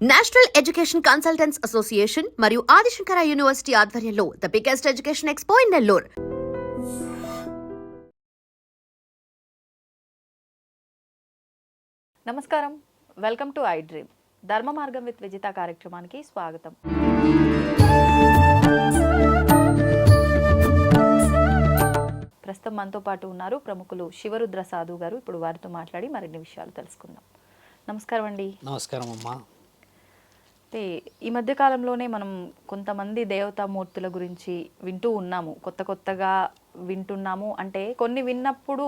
National education consultants association మరియు Adi Shankara university ఆధ్వర్యంలో the biggest education expo in Nellore. నమస్కారం, welcome to I dream. ధర్మ మార్గం విత్ విజిత కార్యక్రమానికి స్వాగతం. ప్రస్తుతం మనతో పాటు ఉన్నారు ప్రముఖులు శివరుద్ర సాధు గారు. ఇప్పుడు వారితో మాట్లాడి మరిన్ని విషయాలు తెలుసుకుందాం. నమస్కారం అండి. నమస్కారం అమ్మా. అంటే ఈ మధ్య కాలంలోనే మనం కొంతమంది దేవతామూర్తుల గురించి వింటూ ఉన్నాము, కొత్తగా వింటున్నాము. అంటే కొన్ని విన్నప్పుడు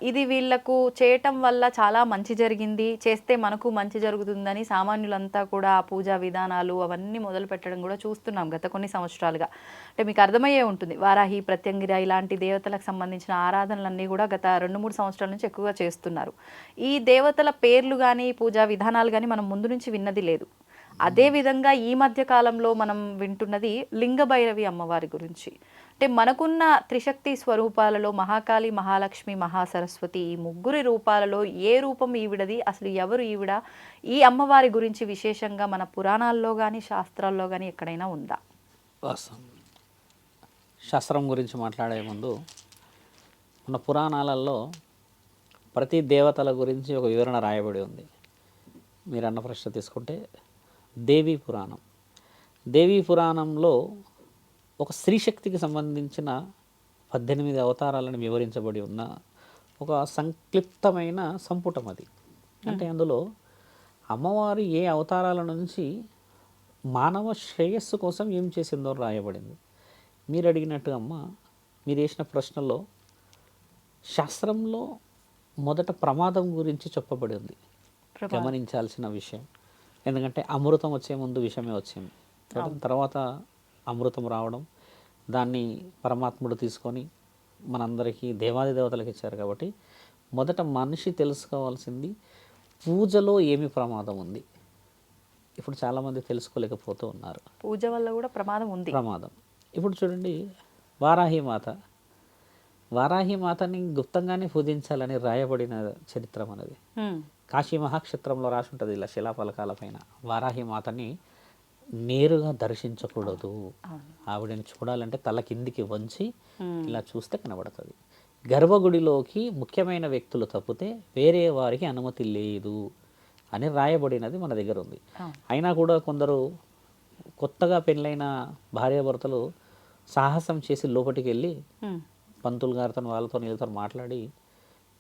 ఇది వీళ్ళకు చేయటం వల్ల చాలా మంచి జరిగింది, చేస్తే మనకు మంచి జరుగుతుందని సామాన్యులంతా కూడా ఆ పూజా విధానాలు అవన్నీ మొదలు పెట్టడం కూడా చూస్తున్నాం గత కొన్ని సంవత్సరాలుగా. అంటే మీకు అర్థమయ్యే ఉంటుంది, వారాహి, ప్రత్యంగిర ఇలాంటి దేవతలకు సంబంధించిన ఆరాధనలన్నీ కూడా గత 2-3 సంవత్సరాల నుంచి ఎక్కువగా చేస్తున్నారు. ఈ దేవతల పేర్లు కానీ పూజా విధానాలు కానీ మనం ముందు నుంచి విన్నది లేదు. అదేవిధంగా ఈ మధ్య కాలంలో మనం వింటున్నది లింగభైరవి అమ్మవారి గురించి. అంటే మనకున్న త్రిశక్తి స్వరూపాలలో మహాకాళి, మహాలక్ష్మి, మహాసరస్వతి ఈ ముగ్గురి రూపాలలో ఏ రూపం ఈవిడది, అసలు ఎవరు ఈవిడ, ఈ అమ్మవారి గురించి విశేషంగా మన పురాణాల్లో కానీ శాస్త్రాల్లో కానీ ఎక్కడైనా ఉందా? శాస్త్రం గురించి మాట్లాడే ముందు మన పురాణాలలో ప్రతి దేవతల గురించి ఒక వివరణ రాయబడి ఉంది. మీరు అన్న ప్రశ్న తీసుకుంటే దేవీ పురాణం. దేవీ పురాణంలో ఒక స్త్రీశక్తికి సంబంధించిన 18 అవతారాలను వివరించబడి ఉన్న ఒక సంక్లిప్తమైన సంపుటం అది. అంటే అందులో అమ్మవారు ఏ అవతారాల నుంచి మానవ శ్రేయస్సు కోసం ఏం చేసిందో రాయబడింది. మీరు అడిగినట్టు అమ్మ, మీరు వేసిన ప్రశ్నలో శాస్త్రంలో మొదట ప్రమాదం గురించి చెప్పబడి ఉంది, గమనించాల్సిన విషయం. ఎందుకంటే అమృతం వచ్చే ముందు విషమే వచ్చింది, తర్వాత అమృతం రావడం, దాన్ని పరమాత్ముడు తీసుకొని మనందరికీ దేవాది దేవతలకు ఇచ్చారు. కాబట్టి మొదట మనిషి తెలుసుకోవాల్సింది పూజలో ఏమి ప్రమాదం ఉంది. ఇప్పుడు చాలామంది తెలుసుకోలేకపోతూ ఉన్నారు. పూజ వల్ల కూడా ప్రమాదం ఉంది. ఇప్పుడు చూడండి, వారాహి మాతని గుప్తంగానే పూజించాలని రాయబడిన చరిత్ర మనది. కాశీ మహాక్షేత్రంలో రాసి ఉంటుంది ఇలా శిలాఫలకాల పైన, వారాహి మాతని నేరుగా దర్శించకూడదు, ఆవిడని చూడాలంటే తల కిందికి వంచి ఇలా చూస్తే కనబడుతుంది. గర్భగుడిలోకి ముఖ్యమైన వ్యక్తులు తప్పితే వేరే వారికి అనుమతి లేదు అని రాయబడినది మన దగ్గర ఉంది. అయినా కూడా కొందరు కొత్తగా పెళ్ళైన భార్యాభర్తలు సాహసం చేసి లోపలికి వెళ్ళి పంతులు గారితో వాళ్ళతో వీళ్ళతో మాట్లాడి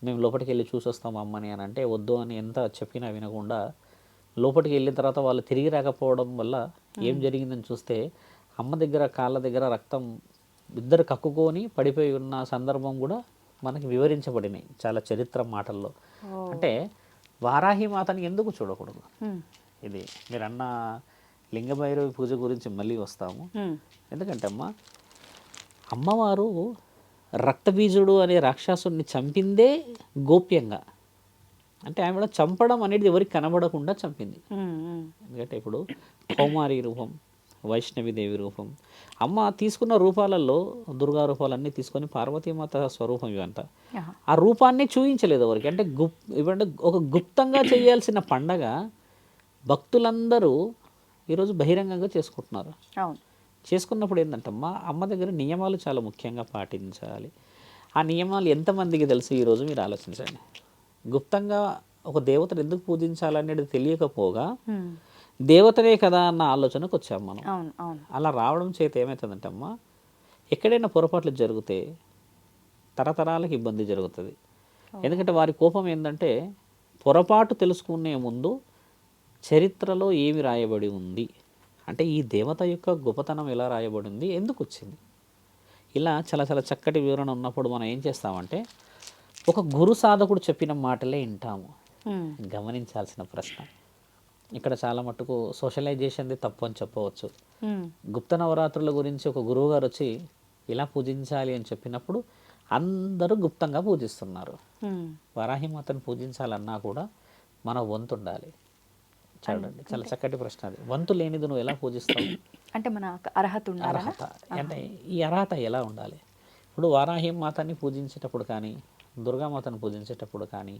మేము లోపలికి వెళ్ళి చూసొస్తాం అమ్మని అని అంటే వద్దు అని ఎంత చెప్పినా వినకుండా లోపలికి వెళ్ళిన తర్వాత వాళ్ళు తిరిగి రాకపోవడం వల్ల ఏం జరిగిందని చూస్తే అమ్మ దగ్గర కాళ్ళ దగ్గర రక్తం ఇద్దరు కక్కుకొని పడిపోయి ఉన్న సందర్భం కూడా మనకి వివరించబడినాయి చాలా చరిత్ర మాటల్లో. అంటే వారాహి మాతని ఎందుకు చూడకూడదు? ఇది మీరు అన్న లింగభైరవి పూజ గురించి మళ్ళీ వస్తాము. ఎందుకంటే అమ్మవారు రక్తబీజుడు అనే రాక్షసుడిని చంపిందే గోప్యంగా. అంటే ఆమె చంపడం అనేది ఎవరికి కనబడకుండా చంపింది. ఎందుకంటే ఇప్పుడు కౌమారి రూపం, వైష్ణవిదేవి రూపం, అమ్మ తీసుకున్న రూపాలలో దుర్గా రూపాలన్నీ తీసుకొని పార్వతీమాత స్వరూపం ఇవంట. ఆ రూపాన్ని చూపించలేదు ఎవరికి. అంటే ఇవంటే ఒక గుప్తంగా చేయాల్సిన పండగ భక్తులందరూ ఈరోజు బహిరంగంగా చేసుకుంటున్నారు. చేసుకున్నప్పుడు ఏంటంటమ్మా, అమ్మ దగ్గర నియమాలు చాలా ముఖ్యంగా పాటించాలి. ఆ నియమాలు ఎంతమందికి తెలుసు ఈరోజు మీరు ఆలోచించండి. గుప్తంగా ఒక దేవతను ఎందుకు పూజించాలనేది తెలియకపోగా దేవతనే కదా అన్న ఆలోచనకు వచ్చాము మనం. అలా రావడం చేత ఏమవుతుందంటమ్మా, ఎక్కడైనా పొరపాట్లు జరిగితే తరతరాలకు ఇబ్బంది జరుగుతుంది. ఎందుకంటే వారి కోపం ఏంటంటే పొరపాటు తెలుసుకునే ముందు చరిత్రలో ఏమి రాయబడి ఉంది, అంటే ఈ దేవత యొక్క గొప్పతనం ఎలా రాయబడి ఉంది, ఎందుకు వచ్చింది, ఇలా చాలా చాలా చక్కటి వివరణ ఉన్నప్పుడు మనం ఏం చేస్తామంటే ఒక గురు సాధకుడు చెప్పిన మాటలే వింటాము. గమనించాల్సిన ప్రశ్న ఇక్కడ చాలా మట్టుకు సోషలైజేషన్ది తప్పు అని చెప్పవచ్చు. గుప్త నవరాత్రుల గురించి ఒక గురువు గారు వచ్చి ఇలా పూజించాలి అని చెప్పినప్పుడు అందరూ గుప్తంగా పూజిస్తున్నారు. వారాహిమాతను పూజించాలన్నా కూడా మన వంతు ఉండాలి. చూడండి, చాలా చక్కటి ప్రశ్న అది. వంతు లేనిది నువ్వు ఎలా పూజిస్తావు? అంటే మన అర్హత అంటే ఈ అర్హత ఎలా ఉండాలి? ఇప్పుడు వారాహి మాతని పూజించేటప్పుడు కానీ, దుర్గామాతను పూజించేటప్పుడు కానీ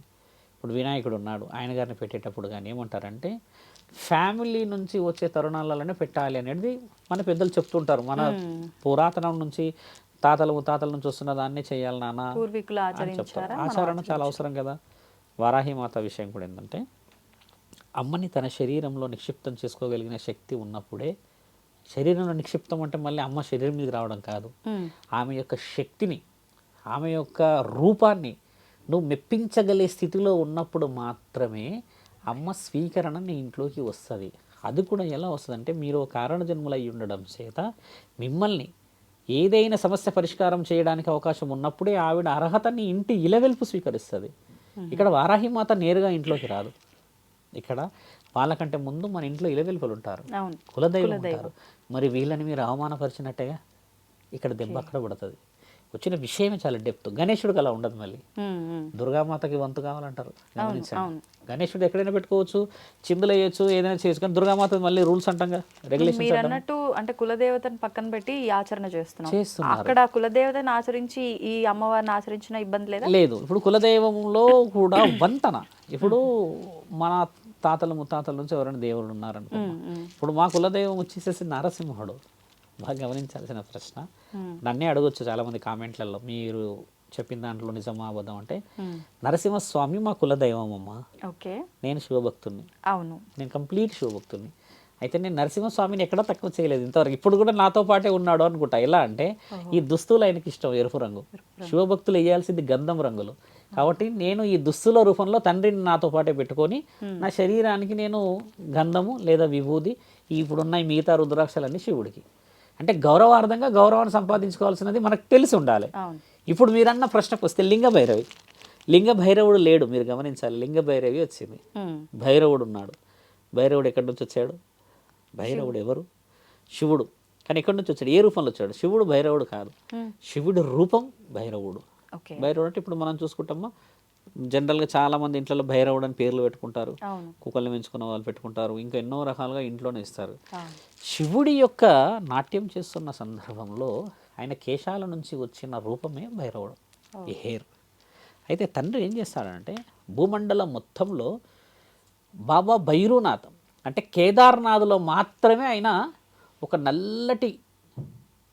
ఇప్పుడు వినాయకుడు ఉన్నాడు, ఆయన గారిని పెట్టేటప్పుడు కానీ ఏమంటారంటే ఫ్యామిలీ నుంచి వచ్చే తరుణాలలోనే పెట్టాలి అనేది మన పెద్దలు చెప్తుంటారు. మన పురాతనం నుంచి తాతల నుంచి వస్తున్న దాన్ని చేయాలి నాన్న పూర్వీకులు అని చెప్తారు. ఆచరణ చాలా అవసరం కదా. వారాహిమాత విషయం కూడా ఏంటంటే అమ్మని తన శరీరంలో నిక్షిప్తం చేసుకోగలిగిన శక్తి ఉన్నప్పుడే, శరీరంలో నిక్షిప్తం అంటే మళ్ళీ అమ్మ శరీరం మీదకి రావడం కాదు, ఆమె యొక్క శక్తిని, ఆమె యొక్క రూపాన్ని నువ్వు మెప్పించగలిగే స్థితిలో ఉన్నప్పుడు మాత్రమే అమ్మ స్వీకరణ నీ ఇంట్లోకి వస్తుంది. అది కూడా ఎలా వస్తుందంటే మీరు కారణ జన్మలు అయి ఉండడం చేత మిమ్మల్ని ఏదైనా సమస్య పరిష్కారం చేయడానికి అవకాశం ఉన్నప్పుడే ఆవిడ అర్హతని ఇంటి ఇలవెల్పు స్వీకరిస్తుంది. ఇక్కడ వారాహిమాత నేరుగా ఇంట్లోకి రాదు. ఇక్కడ వాళ్ళకంటే ముందు మన ఇంట్లో ఇలవెల్పులు ఉంటారు, కులదైవం ఉంటారు. మరి వీళ్ళని మీరు అవమానపరిచినట్టేగా ఇక్కడ దెబ్బ అక్కడ పడుతుంది. వచ్చిన విషయమే చాలా డెప్త్. గణేశుడికి అలా ఉండదు. మళ్ళీ దుర్గామాతకి వంతు కావాలంటారు. గమనించండి, గణేశుడు ఎక్కడైనా పెట్టుకోవచ్చు, చిందులు వేయచ్చు, ఏదైనా చేయొచ్చు. కానీ దుర్గామాత మళ్ళీ రూల్స్ అంటాం, రెగ్యులేషన్. మీరు అన్నట్టు అంటే కులదేవతను పక్కన పెట్టి ఈ ఆచరణ చేస్తున్నారు. అక్కడ కులదేవతను ఆచరించి ఈ అమ్మవారిని ఆచరించిన ఇబ్బంది లేదా? లేదు. ఇప్పుడు కులదైవంలో కూడా వంతన. ఇప్పుడు మన తాతల ముత్తాతల నుంచి ఎవరైనా దేవుడు ఉన్నారనుకో, ఇప్పుడు మా కులదైవం వచ్చేసేసి నరసింహుడు. బాగా గమనించాల్సిన ప్రశ్న. నన్నే అడగొచ్చు చాలా మంది కామెంట్లలో, మీరు చెప్పిన దాంట్లో నిజమా అబద్ధం అంటే. నరసింహస్వామి మా కులదైవం అమ్మ. ఓకే, నేను శివభక్తుని. అవును, నేను కంప్లీట్ శివభక్తుని. అయితే నేను నరసింహస్వామిని ఎక్కడ తక్కువ చేయలేదు ఇంతవరకు. ఇప్పుడు కూడా నాతో పాటే ఉన్నాడు అనుకుంటా. ఎలా అంటే ఈ దుస్తులు ఆయనకి ఇష్టం, ఎరుపు రంగు. శివభక్తులు వేయాల్సింది గంధం రంగులు. కాబట్టి నేను ఈ దుస్తుల రూపంలో తండ్రిని నాతో పాటే పెట్టుకొని నా శరీరానికి నేను గంధము లేదా విభూది, ఇప్పుడున్న ఈ మిగతా రుద్రాక్షలన్నీ శివుడికి. అంటే గౌరవార్థంగా గౌరవాన్ని సంపాదించుకోవాల్సినది మనకు తెలిసి ఉండాలి. ఇప్పుడు మీరన్న ప్రశ్నకు వస్తే లింగ భైరవి, లింగ భైరవుడు లేడు. మీరు గమనించాలి, లింగ భైరవి వచ్చింది, భైరవుడు ఉన్నాడు. భైరవుడు ఎక్కడి నుంచి వచ్చాడు? భైరవుడు ఎవరు? శివుడు. కానీ ఎక్కడి నుంచి వచ్చాడు? ఏ రూపంలో వచ్చాడు? శివుడు భైరవుడు కాదు, శివుడు రూపం భైరవుడు. భైరవుడు అంటే ఇప్పుడు మనం చూసుకుంటామా, జనరల్గా చాలా మంది ఇంట్లో భైరవుడు అని పేర్లు పెట్టుకుంటారు, కుక్కల్ని పెంచుకున్న వాళ్ళు పెట్టుకుంటారు, ఇంకా ఎన్నో రకాలుగా ఇంట్లోనే ఇస్తారు. శివుడి యొక్క నాట్యం చేస్తున్న సందర్భంలో ఆయన కేశాల నుంచి వచ్చిన రూపమే భైరవుడు, ఈ హెయిర్. అయితే తండ్రి ఏం చేస్తాడంటే భూమండలం మొత్తంలో బాబా భైరవనాథ్ అంటే కేదార్నాథ్లో మాత్రమే ఆయన ఒక నల్లటి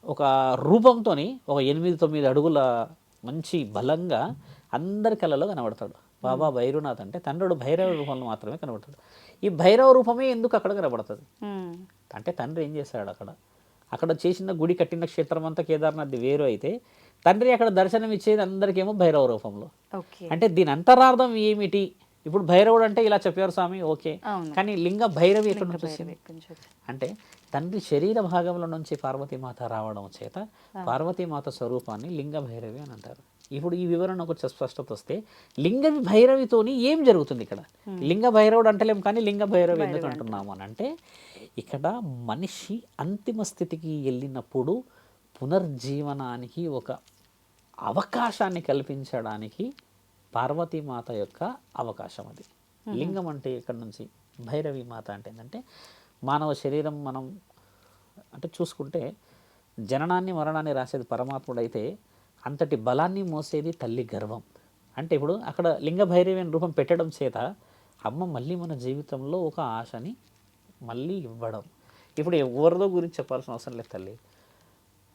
ఒక రూపంతో ఒక 8-9 అడుగుల మంచి బలంగా అందరి కళలో కనబడతాడు. బాబా భైరవనాథ్ అంటే తండ్రుడు భైరవ రూపంలో మాత్రమే కనబడతాడు. ఈ భైరవ రూపమే ఎందుకు అక్కడ కనబడుతుంది అంటే తండ్రి ఏం చేశాడు, అక్కడ చేసిన గుడి కట్టిన క్షేత్రం అంతా కేదార్నాథ్ వేరు అయితే తండ్రి అక్కడ దర్శనం ఇచ్చేది అందరికేమో భైరవ రూపంలో. అంటే దీని అంతరార్థం ఏమిటి? ఇప్పుడు భైరవుడు అంటే ఇలా చెప్పారు స్వామి, ఓకే, కానీ లింగ భైరవి ఎక్కడ నుంచి వచ్చింది అంటే తండ్రి శరీర భాగంలో నుంచి పార్వతీమాత రావడం చేత పార్వతీమాత స్వరూపాన్ని లింగ భైరవి అని అంటారు. ఇప్పుడు ఈ వివరణ ఒక స్పష్టత వస్తే లింగ భైరవితోని ఏం జరుగుతుంది ఇక్కడ? లింగ భైరవుడు అంటలేం, కానీ లింగ భైరవి ఎందుకు అంటున్నాము అని అంటే ఇక్కడ మనిషి అంతిమ స్థితికి వెళ్ళినప్పుడు పునర్జీవనానికి ఒక అవకాశాన్ని కల్పించడానికి పార్వతీమాత యొక్క అవకాశం అది. లింగం అంటే ఇక్కడ నుంచి భైరవి మాత అంటే ఏంటంటే మానవ శరీరం మనం అంటే చూసుకుంటే జననాన్ని మరణాన్ని రాసేది పరమాత్ముడు అయితే అంతటి బలాన్ని మోసేది తల్లి గర్వం. అంటే ఇప్పుడు అక్కడ లింగ భైరవి రూపం పెట్టడం చేత అమ్మ మళ్ళీ మన జీవితంలో ఒక ఆశని మళ్ళీ ఇవ్వడం. ఇప్పుడు ఎవరిదో గురించి చెప్పాల్సిన అవసరం లేదు తల్లి,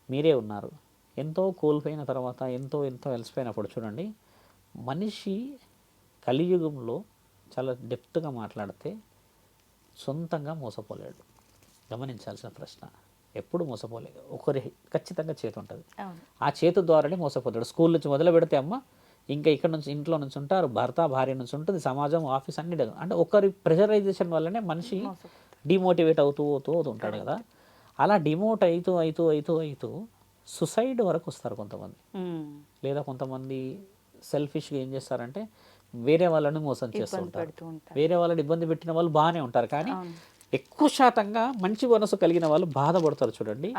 మీరే ఉన్నారు. ఎంతో కోల్పోయిన తర్వాత ఎంతో వెలిసిపోయినప్పుడు చూడండి, మనిషి కలియుగంలో చాలా డెప్త్గా మాట్లాడితే సొంతంగా మోసపోలేడు. గమనించాల్సిన ప్రశ్న, ఎప్పుడు మోసపోలేదు. ఒకరి ఖచ్చితంగా చేతి ఉంటుంది, ఆ చేతి ద్వారానే మోసపోతాడు. స్కూల్ నుంచి మొదలు పెడితే అమ్మ, ఇంకా ఇక్కడ నుంచి ఇంట్లో నుంచి ఉంటారు, భర్త భార్య నుంచి ఉంటుంది, సమాజం ఆఫీస్ అన్ని. అంటే ఒకరి ప్రెషరైజేషన్ వల్లనే మనిషి డిమోటివేట్ అవుతూ ఉంటాడు కదా. అలా డిమోట్ అవుతూ సుసైడ్ వరకు వస్తారు కొంతమంది. లేదా కొంతమంది సెల్ఫిష్గా ఏం చేస్తారంటే వేరే వాళ్ళని మోసం చేస్తూ ఉంటారు. వేరే వాళ్ళని ఇబ్బంది పెట్టిన వాళ్ళు బాగానే ఉంటారు, కానీ ఎక్కువ శాతంగా మంచి మనసు కలిగిన వాళ్ళు బాధపడతారు చూడండి.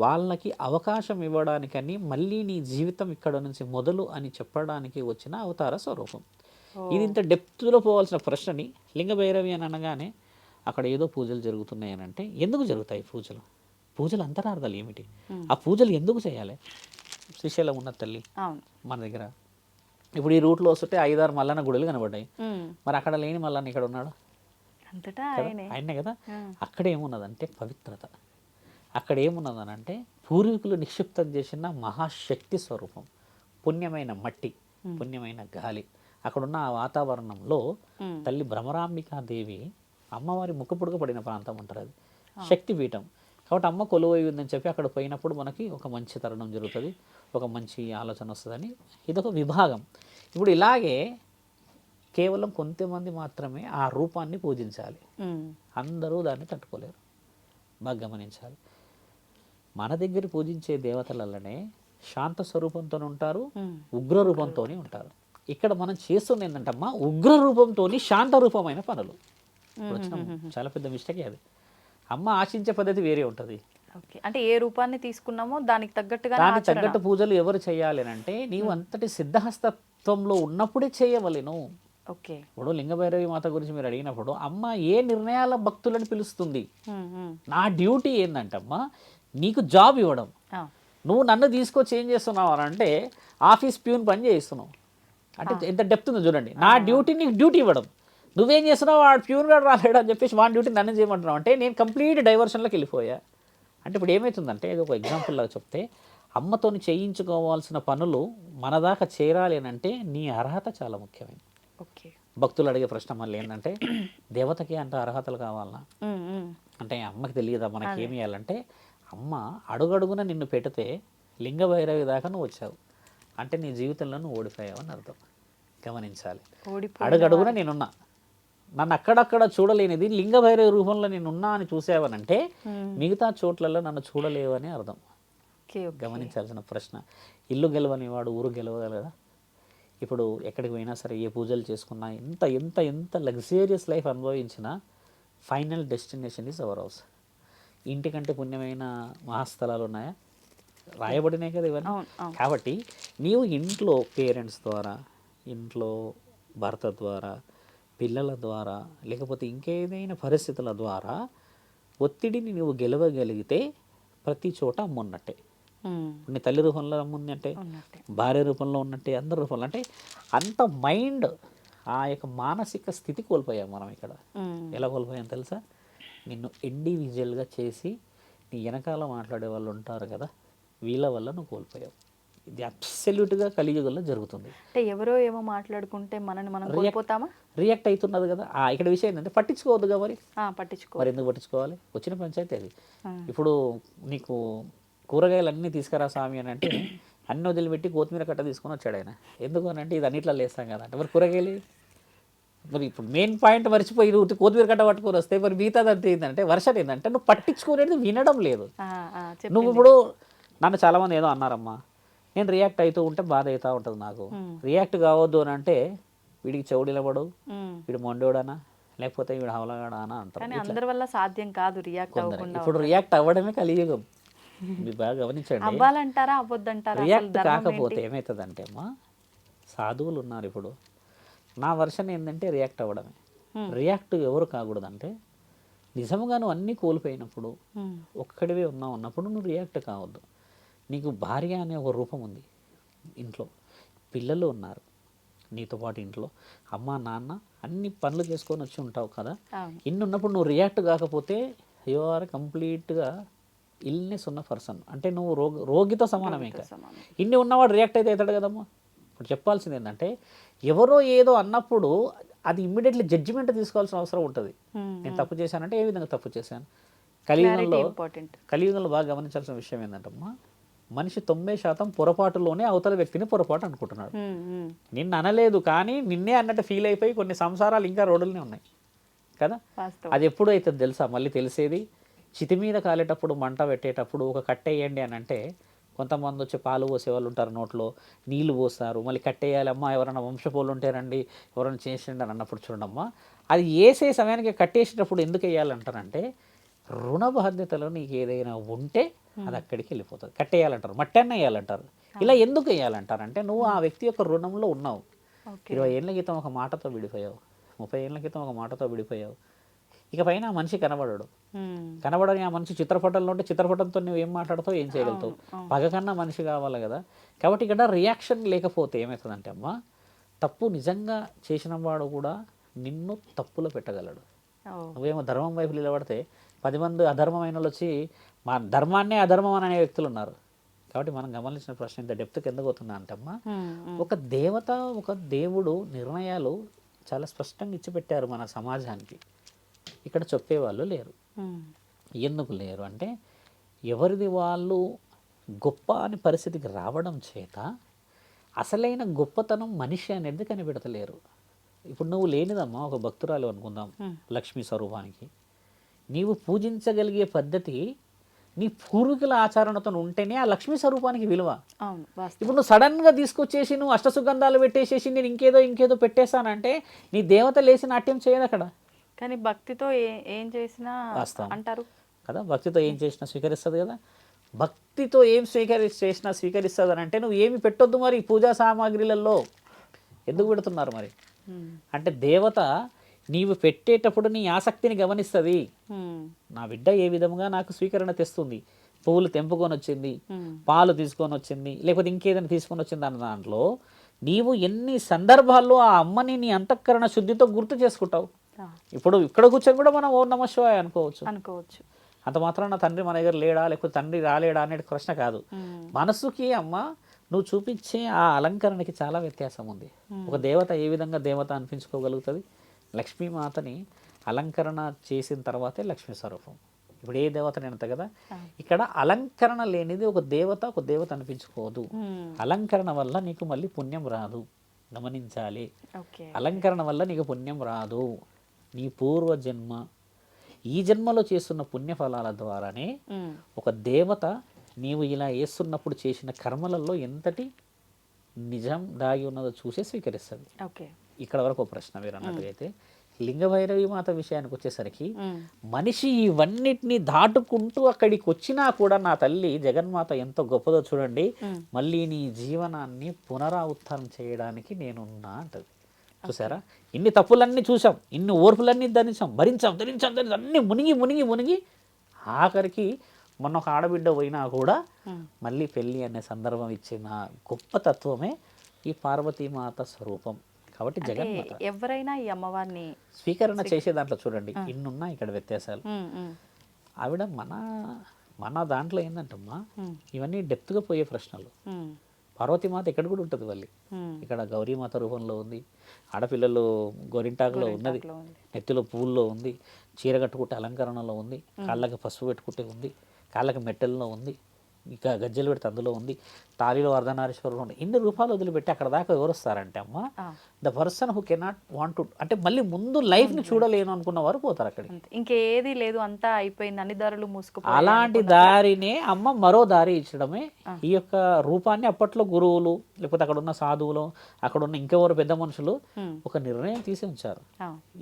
వాళ్ళకి అవకాశం ఇవ్వడానికని మళ్ళీ నీ జీవితం ఇక్కడ నుంచి మొదలు అని చెప్పడానికి వచ్చిన అవతార స్వరూపం ఇది. ఇంత డెప్త్లో పోవాల్సిన ప్రశ్నని లింగ భైరవి అని అనగానే అక్కడ ఏదో పూజలు జరుగుతున్నాయి అని అంటే ఎందుకు జరుగుతాయి పూజలు అంతరార్థాలు ఏమిటి? ఆ పూజలు ఎందుకు చేయాలి? శ్రీశైలం ఉన్న తల్లి మన దగ్గర ఇప్పుడు ఈ రూట్లో వస్తుంటే 5-6 మల్లన్న గుడులు కనబడ్డాయి. ఉమ్. మరి అక్కడ లేని మల్లన్న ఇక్కడ ఉన్నాడు అంతటా కదా, ఆయనే. ఆయనే కదా. ఆ. అక్కడ ఏమున్నదంటే పవిత్రత, అక్కడ ఏమున్నదనంటే పూర్వీకులు నిక్షిప్తం చేసిన మహాశక్తి స్వరూపం, పుణ్యమైన మట్టి, పుణ్యమైన గాలి. అక్కడున్న ఆ వాతావరణంలో తల్లి భ్రమరాంబికాదేవి అమ్మవారి ముక్కుపుడుక పడిన ప్రాంతం అంటారు, అది శక్తిపీఠం. కాబట్టి అమ్మ కొలువై ఉందని చెప్పి అక్కడ పోయినప్పుడు మనకి ఒక మంచి తరుణం జరుగుతుంది, ఒక మంచి ఆలోచన వస్తుందని ఇదొక విభాగం. ఇప్పుడు ఇలాగే కేవలం కొంతమంది మాత్రమే ఆ రూపాన్ని పూజించాలి, ఉమ్. అందరూ దాన్ని తట్టుకోలేరు. బాగా గమనించాలి. మన దగ్గర పూజించే దేవతలనే శాంత స్వరూపంతో ఉంటారు, ఉగ్ర రూపంతో ఉంటారు. ఇక్కడ మనం చేస్తుంది ఏంటంటమ్మా, ఉగ్ర రూపంతో శాంత రూపమైన పనులు. ఇప్పుడు వచ్చిన చాలా పెద్ద మిస్టేక్ అది. అమ్మ ఆశించే పద్ధతి వేరే ఉంటుంది. ఓకే, అంటే ఏ రూపాన్ని తీసుకున్నామో దానికి తగ్గట్టుగా దానికి తగ్గట్టు పూజలు ఎవరు చేయాలి అంటే నీవు అంతటి సిద్ధహస్తత్వంలో ఉన్నప్పుడే చేయవలెను. ఓకే. ఇప్పుడు లింగభైరవి మాత గురించి మీరు అడిగినప్పుడు అమ్మ ఏ నిర్ణయాల భక్తులను పిలుస్తుంది, నా డ్యూటీ ఏంటంటమ్మా నీకు జాబ్ ఇవ్వడం. నువ్వు నన్ను తీసుకొచ్చి ఏం చేస్తున్నావు అని అంటే ఆఫీస్ ప్యూన్ పని చేయిస్తున్నావు అంటే ఎంత డెప్త్ ఉందో చూడండి. నా డ్యూటీ నీకు డ్యూటీ ఇవ్వడం, నువ్వేం చేస్తున్నావు వాడు ప్యూన్ గారు రాలేడు అని చెప్పేసి వాడి డ్యూటీ నన్ను చేయమంటున్నావు అంటే నేను కంప్లీట్ డైవర్షన్లోకి వెళ్ళిపోయా. అంటే ఇప్పుడు ఏమవుతుందంటే ఇది ఒక ఎగ్జాంపుల్ లాగా చెప్తే అమ్మతోని చేయించుకోవాల్సిన పనులు మన దాకా చేరాలి అని అంటే నీ అర్హత చాలా ముఖ్యమైనది. ఓకే. భక్తులు అడిగే ప్రశ్న మళ్ళీ ఏంటంటే దేవతకి అంత అర్హతలు కావాలన్నా అంటే అమ్మకి తెలియదా మనకి ఏమి ఇవ్వాలంటే, అమ్మ అడుగడుగున నిన్ను పెడితే లింగభైరవి దాకా నువ్వు వచ్చావు అంటే నీ జీవితంలో నువ్వు ఓడిపోయావు అని అర్థం. గమనించాలి. అడుగడుగున నేనున్నా, నన్ను అక్కడక్కడ చూడలేనిది లింగభైరవి రూపంలో నేనున్నా అని చూసావనంటే మిగతా చోట్లలో నన్ను చూడలేవు అని అర్థం. గమనించాల్సిన ప్రశ్న. ఇల్లు గెలవని వాడు ఊరు గెలవగలదా? ఇప్పుడు ఎక్కడికి పోయినా సరే ఏ పూజలు చేసుకున్నా ఎంత ఎంత ఎంత లగ్జరియస్ లైఫ్ అనుభవించినా final destination is our house. ఇంటికంటే పుణ్యమైన మహాస్థలాలు ఉన్నాయా? రాయబడినాయి కదా ఇవన్నీ. కాబట్టి నీవు ఇంట్లో పేరెంట్స్ ద్వారా, ఇంట్లో భర్త ద్వారా, పిల్లల ద్వారా, లేకపోతే ఇంకేదైనా పరిస్థితుల ద్వారా ఒత్తిడిని నువ్వు గెలవగలిగితే ప్రతి చోట అమ్మున్నట్టే. నీ తల్లి రూపంలో అమ్ముంది అంటే, భార్య రూపంలో ఉన్నట్టే, అందరి రూపంలో అంటే అంత మైండ్ ఆ యొక్క మానసిక స్థితి కోల్పోయాం మనం ఇక్కడ. ఎలా కోల్పోయాం తెలుసా? నిన్ను ఇండివిజువల్గా చేసి నీ వెనకాల మాట్లాడే వాళ్ళు ఉంటారు కదా, వీళ్ళ వల్ల నువ్వు కోల్పోయావు. ఇది అబ్సల్యూట్గా కలియుగంలో జరుగుతుంది. అంటే ఎవరో ఏమో మాట్లాడుకుంటే మనని మనం కోల్పోతామా? రియాక్ట్ అవుతున్నది కదా. ఇక్కడ విషయం ఏంటంటే పట్టించుకోవద్దుగా. మరి పట్టించుకోవాలి. ఎందుకు పట్టించుకోవాలి? వచ్చిన పంచాయతీ అది. ఇప్పుడు నీకు కూరగాయలు అన్నీ తీసుకురా స్వామి అని అంటే అన్నీ వదిలిపెట్టి కొత్తిమీర కట్ట తీసుకొని వచ్చాడు ఆయన. ఎందుకు అని అంటే ఇది అన్నిట్లో లేస్తాం కదా అంటే మరి కూరగాయలు మరి ఇప్పుడు మెయిన్ పాయింట్ మర్చిపోయి కొత్తిమీర కట్ట పట్టుకొని వస్తే మరి మిగతాదంతా ఏంటంటే వర్షం ఏంటంటే నువ్వు పట్టించుకునేది వినడం లేదు. నువ్వు ఇప్పుడు నన్ను చాలామంది ఏదో అన్నారమ్మా, నేను రియాక్ట్ అవుతూ ఉంటే బాధ అవుతూ ఉంటుంది నాకు. రియాక్ట్ కావద్దు అని అంటే వీడికి చెవుడు నిలబడు, వీడు మొండోడనా లేకపోతే వీడు హవలగాడా అని అంటారు. అందరి వల్ల సాధ్యం కాదు రియాక్ట్ అవ్వకుండా. ఇప్పుడు రియాక్ట్ అవ్వడమే కలియుగం. మీరు బాగా గమనించండి. అవ్వాలంటారా అవ్వద్దంటారా? రియాక్ట్ కాకపోతే ఏమవుతుందంటే అమ్మా, సాధువులు ఉన్నారు ఇప్పుడు. నా వర్షన్ ఏంటంటే రియాక్ట్ అవ్వడమే. రియాక్ట్ ఎవరు కాకూడదంటే నిజంగా నువ్వు అన్నీ కోల్పోయినప్పుడు ఒక్కడివే ఉన్నప్పుడు నువ్వు రియాక్ట్ కావద్దు. నీకు భార్య అనే ఒక రూపం ఉంది, ఇంట్లో పిల్లలు ఉన్నారు నీతో పాటు, ఇంట్లో అమ్మ నాన్న అన్ని పనులు చేసుకొని వచ్చి ఉంటావు కదా. ఇన్ని ఉన్నప్పుడు నువ్వు రియాక్ట్ కాకపోతే యు ఆర్ కంప్లీట్గా ఇల్నెస్ ఉన్న పర్సన్, అంటే నువ్వు రోగితో సమానమే. ఇన్ని ఉన్నవాడు రియాక్ట్ అయితే అవుతాడు కదమ్మా. ఇప్పుడు చెప్పాల్సింది ఏంటంటే ఎవరో ఏదో అన్నప్పుడు అది ఇమ్మీడియట్లీ జడ్జిమెంట్ తీసుకోవాల్సిన అవసరం ఉంటుంది. నేను తప్పు చేశానంటే ఏ విధంగా తప్పు చేశాను. కలియుగంలో బాగా గమనించాల్సిన విషయం ఏంటంటమ్మా, మనిషి 90% పొరపాటులోనే అవతల వ్యక్తిని పొరపాటు అనుకుంటున్నాడు. నిన్ను అనలేదు కానీ నిన్నే అన్నట్టు ఫీల్ అయిపోయి కొన్ని సంసారాలు ఇంకా రోడ్డులనే ఉన్నాయి కదా. అది ఎప్పుడు అవుతుంది తెలుసా? మళ్ళీ తెలిసేది చితి మీద కాలేటప్పుడు, మంట పెట్టేటప్పుడు ఒక కట్టేయండి అని అంటే కొంతమంది వచ్చి పాలు పోసేవాళ్ళు ఉంటారు, నోట్లో నీళ్లు పోస్తారు, మళ్ళీ కట్టేయాలి. అమ్మ ఎవరైనా వంశపోలు ఉంటే రండి, ఎవరైనా చేసిండి అని అన్నప్పుడు చూడమ్మా, అది వేసే సమయానికి కట్టేసేటప్పుడు ఎందుకు వేయాలంటారంటే రుణ బాధ్యతలో నీకు ఏదైనా ఉంటే అది అక్కడికి వెళ్ళిపోతుంది. కట్టేయాలంటారు, మట్టన్న వేయాలంటారు. ఇలా ఎందుకు వేయాలంటారంటే నువ్వు ఆ వ్యక్తి యొక్క రుణంలో ఉన్నావు. 20 ఏళ్ళ క్రితం ఒక మాటతో విడిపోయావు, 30 ఏళ్ళ క్రితం ఒక మాటతో విడిపోయావు. ఇక పైన ఆ మనిషి కనబడని ఆ మనిషి చిత్రపటంలో ఉంటే చిత్రపటంతో నువ్వు ఏం మాట్లాడతావు, ఏం చేయగలుగుతావు? పగకన్నా మనిషి కావాలి కదా. కాబట్టి ఇక్కడ రియాక్షన్ లేకపోతే ఏమవుతుందంటే అమ్మ, తప్పు నిజంగా చేసిన వాడు కూడా నిన్ను తప్పులో పెట్టగలడు. ఓ. నువ్వేమో ధర్మం వైపు నిలబడితే 10 మంది అధర్మమైన వాళ్ళు వచ్చి మా ధర్మాన్నే అధర్మం అని అనే వ్యక్తులు ఉన్నారు. కాబట్టి మనం గమనించిన ప్రశ్న ఇంత డెప్త్కి ఎందుకు పోతున్నా అంటమ్మా, ఒక దేవత ఒక దేవుడు నిర్ణయాలు చాలా స్పష్టంగా ఇచ్చిపెట్టారు మన సమాజానికి. ఇక్కడ చెప్పేవాళ్ళు లేరు. ఎందుకు లేరు అంటే ఎవరిది వాళ్ళు గొప్ప అని పరిస్థితికి రావడం చేత అసలైన గొప్పతనం మనిషి అనేది కనిపెడతలేరు. ఇప్పుడు నువ్వు లేనిదమ్మా ఒక భక్తురాలు అనుకుందాం, లక్ష్మీ స్వరూపానికి నీవు పూజించగలిగే పద్ధతి నీ పూర్వీకుల ఆచరణతో ఉంటేనే ఆ లక్ష్మీ స్వరూపానికి విలువ. ఇప్పుడు నువ్వు సడన్గా తీసుకొచ్చేసి నువ్వు అష్టసుగంధాలు పెట్టేసేసి నేను ఇంకేదో పెట్టేశానంటే నీ దేవత లేచి నాట్యం చేయదు అక్కడ. కానీ భక్తితో ఏం చేసినా అంటారు కదా, భక్తితో ఏం చేసినా స్వీకరిస్తుంది కదా. భక్తితో ఏం చేసినా స్వీకరిస్తుంది అని అంటే నువ్వు ఏమి పెట్టొద్దు మరి పూజా సామాగ్రిలలో. ఎందుకు పెడుతున్నారు మరి అంటే దేవత నీవు పెట్టేటప్పుడు నీ ఆసక్తిని గమనిస్తుంది. నా బిడ్డ ఏ విధంగా నాకు స్వీకరణ తెస్తుంది, పువ్వులు తెంపుకొని వచ్చింది, పాలు తీసుకొని వచ్చింది, లేకపోతే ఇంకేదైనా తీసుకొని వచ్చింది అన్న దాంట్లో నీవు ఎన్ని సందర్భాల్లో ఆ అమ్మని నీ అంతఃకరణ శుద్ధితో గుర్తు చేసుకుంటావు. ఇప్పుడు ఇక్కడ కూర్చొని కూడా మనం ఓం నమః శివాయ అనుకోవచ్చు. అంత మాత్రాన తండ్రి మన దగ్గర లేడా లేకపోతే తండ్రి రాలేడా అనే ప్రశ్న కాదు. మనసుకి అమ్మ నువ్వు చూపించే ఆ అలంకరణకి చాలా వ్యత్యాసం ఉంది. ఒక దేవత ఏ విధంగా దేవత అనిపించుకోగలుగుతుంది, లక్ష్మీమాతని అలంకరణ చేసిన తర్వాతే లక్ష్మీ స్వరూపం. ఇప్పుడు ఏ దేవత నేనంత కదా, ఇక్కడ అలంకరణ లేనిది ఒక దేవత అనిపించుకోదు. అలంకరణ వల్ల నీకు మళ్ళీ పుణ్యం రాదు, గమనించాలి. అలంకరణ వల్ల నీకు పుణ్యం రాదు. నీ పూర్వజన్మ ఈ జన్మలో చేస్తున్న పుణ్యఫలాల ద్వారానే ఒక దేవత నీవు ఇలా వేస్తున్నప్పుడు చేసిన కర్మలలో ఎంతటి నిజం దాగి ఉన్నదో చూసే స్వీకరిస్తుంది. ఇక్కడ వరకు ఒక ప్రశ్న మీరు అన్నట్టుగా అయితే లింగభైరవి మాత విషయానికి వచ్చేసరికి మనిషి ఇవన్నిటిని దాటుకుంటూ అక్కడికి వచ్చినా కూడా నా తల్లి జగన్మాత ఎంతో గొప్పదో చూడండి, మళ్ళీ నీ జీవనాన్ని పునరావృతం చేయడానికి నేనున్నా అంటది. చూసారా, ఇన్ని తప్పులన్నీ చూసాం, ఇన్ని ఓర్పులన్నీ భరించాం అన్నీ మునిగి ఆఖరికి మొన్న ఒక ఆడబిడ్డ పోయినా కూడా మళ్ళీ పెళ్ళి అనే సందర్భం ఇచ్చిన గొప్ప తత్వమే ఈ పార్వతీమాత స్వరూపం. కాబట్టి జగన్మాత ఎవరైనా ఈ అమ్మవారిని స్వీకరణ చేసే దాంట్లో చూడండి ఇన్నున్నా ఇక్కడ వ్యత్యాసాలు. ఆవిడ మన దాంట్లో ఏంటంటమ్మా ఇవన్నీ డెప్త్గా పోయే ప్రశ్నలు. పార్వతీమాత ఎక్కడ కూడా ఉంటుంది మళ్ళీ, ఇక్కడ గౌరీమాత రూపంలో ఉంది, ఆడపిల్లలు గోరింటాకులో ఉన్నది, నెత్తిలో పువ్వుల్లో ఉంది, చీర కట్టుకుంటే అలంకరణలో ఉంది, కాళ్ళకి పసుపు పెట్టుకుంటే ఉంది, కాళ్ళకి మెట్టెల్లో ఉంది, ఇక గజ్జలు పెడితే అందులో ఉంది, తాళిలో అర్ధనారీశ్వరుడు ఉంది. ఇన్ని రూపాయలు వదిలిపెట్టి అక్కడ దాకా ఎవరు వస్తారంటే అమ్మ the person who cannot want to, అంటే మళ్ళీ ముందు లైఫ్ని చూడలేను అనుకున్న వారు పోతారు అక్కడికి. ఇంకేది లేదు, అంతా అయిపోయింది, అన్ని దారులు మూసుకుపోయి. అలాంటి దారినే అమ్మ మరో దారి ఇచ్చడమే ఈ యొక్క రూపాన్ని అప్పట్లో గురువులు లేకపోతే అక్కడ ఉన్న సాధువులు అక్కడ ఉన్న ఇంకెవరు పెద్ద మనుషులు ఒక నిర్ణయం తీసి ఉంచారు.